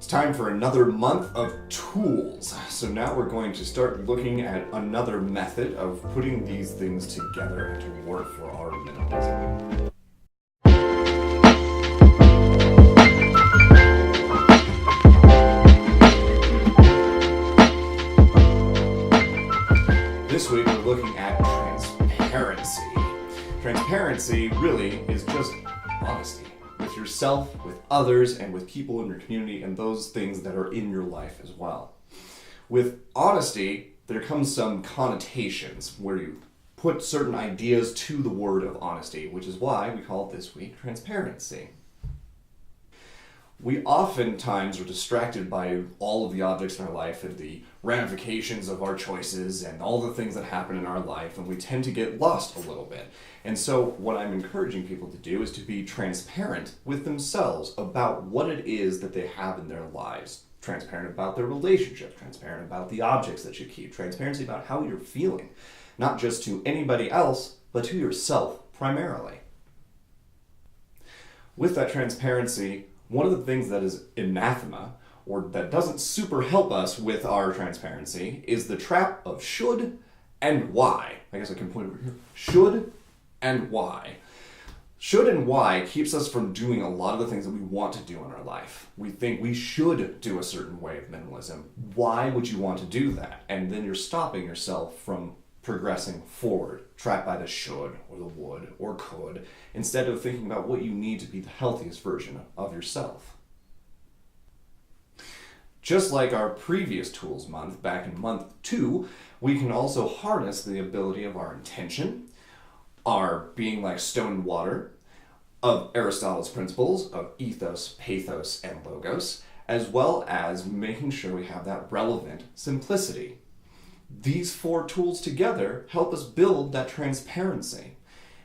It's time for another month of tools. So now we're going to start looking at another method of putting these things together to work for our minimalism. This week we're looking at transparency. Transparency really is just honesty with yourself, with others, and with people in your community and those things that are in your life as well. With honesty, there comes some connotations where you put certain ideas to the word of honesty, which is why we call it this week transparency. We oftentimes are distracted by all of the objects in our life and the ramifications of our choices and all the things that happen in our life, and we tend to get lost a little bit. And so what I'm encouraging people to do is to be transparent with themselves about what it is that they have in their lives. Transparent about their relationships, transparent about the objects that you keep, transparency about how you're feeling, not just to anybody else, but to yourself primarily. With that transparency, one of the things that is anathema, or that doesn't super help us with our transparency, is the trap of should and why. I guess I can point over here. Should and why. Should and why keeps us from doing a lot of the things that we want to do in our life. We think we should do a certain way of minimalism. Why would you want to do that? And then you're stopping yourself from progressing forward, trapped by the should or the would or could, instead of thinking about what you need to be the healthiest version of yourself. Just like our previous tools month, back in month 2, we can also harness the ability of our intention, our being like stone and water, of Aristotle's principles of ethos, pathos, and logos, as well as making sure we have that relevant simplicity. These 4 tools together help us build that transparency.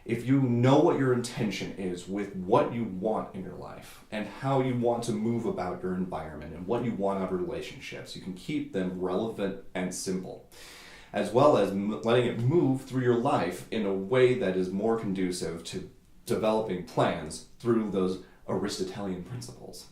If you know what your intention is with what you want in your life and how you want to move about your environment and what you want out of relationships, you can keep them relevant and simple, as well as letting it move through your life in a way that is more conducive to developing plans through those Aristotelian principles.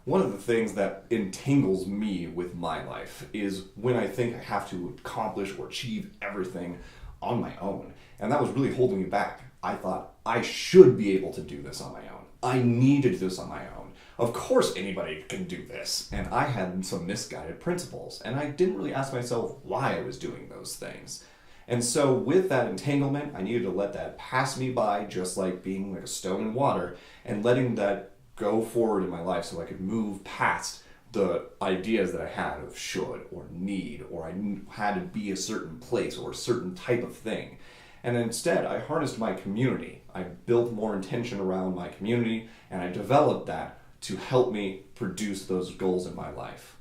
One of the things that entangles me with my life is when I think I have to accomplish or achieve everything on my own. And that was really holding me back. I thought I should be able to do this on my own. I need to do this on my own. Of course anybody can do this. And I had some misguided principles. And I didn't really ask myself why I was doing those things. And so with that entanglement, I needed to let that pass me by, just like being like a stone in water, and letting that go forward in my life so I could move past the ideas that I had of should or need, or I had to be a certain place or a certain type of thing. And instead, I harnessed my community. I built more intention around my community, and I developed that to help me produce those goals in my life.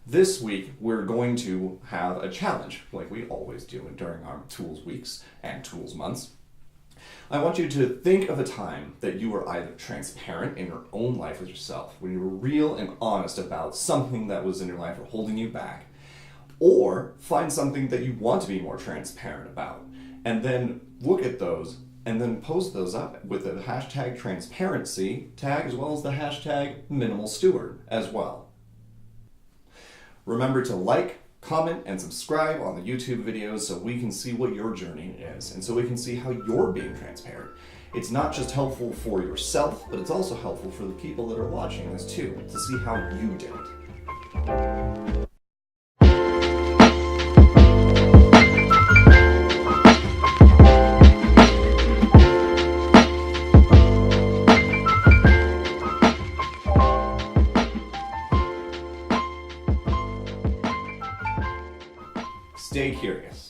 This week, we're going to have a challenge, like we always do during our Tools Weeks and Tools Months. I want you to think of a time that you were either transparent in your own life with yourself, when you were real and honest about something that was in your life or holding you back, or find something that you want to be more transparent about, and then look at those and then post those up with the hashtag transparency tag as well as the hashtag minimalsteward as well. Remember to like, comment, and subscribe on the YouTube videos so we can see what your journey is and so we can see how you're being transparent. It's not just helpful for yourself, but it's also helpful for the people that are watching this too, to see how you did it. Stay curious.